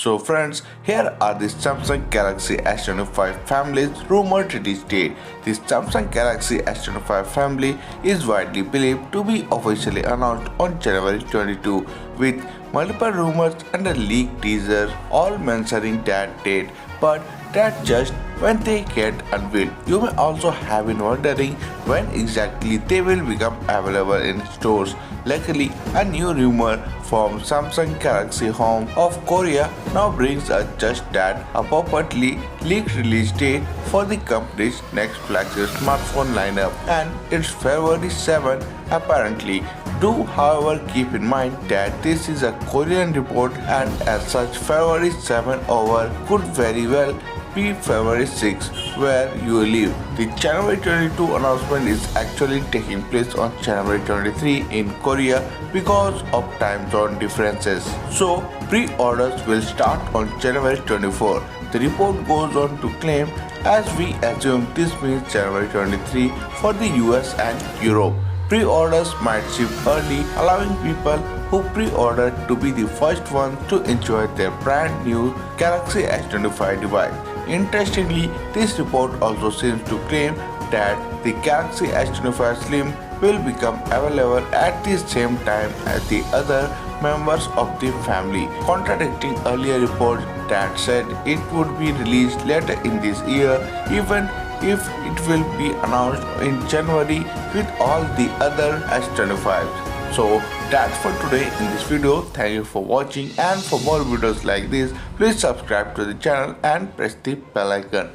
So friends, here are the Samsung Galaxy S25 family's rumored release date. The Samsung Galaxy S25 family is widely believed to be officially announced on January 22 with multiple rumors and a leaked teaser all mentioning that date, but that's just when they get unveiled. You may also have been wondering when exactly they will become available in stores. Luckily, a new rumor from Samsung Galaxy Home of Korea now brings us just that, a purportedly leaked release date for the company's next flagship smartphone lineup, and it's February 7 apparently. Do however keep in mind that this is a Korean report, and as such February 7 over could very well be February 6 where you live. The January 22 announcement is actually taking place on January 23 in Korea because of time zone differences. So pre-orders will start on January 24. The report goes on to claim, as we assume this means January 23 for the US and Europe. Pre-orders might ship early, allowing people who pre-ordered to be the first ones to enjoy their brand new Galaxy S25 device. Interestingly, this report also seems to claim that the Galaxy S25 Slim will become available at the same time as the other members of the family, contradicting earlier reports that said it would be released later in this year, even if it will be announced in January with all the other S25s. So that's for today in this video. Thank you for watching, and for more videos like this, please subscribe to the channel and press the bell icon.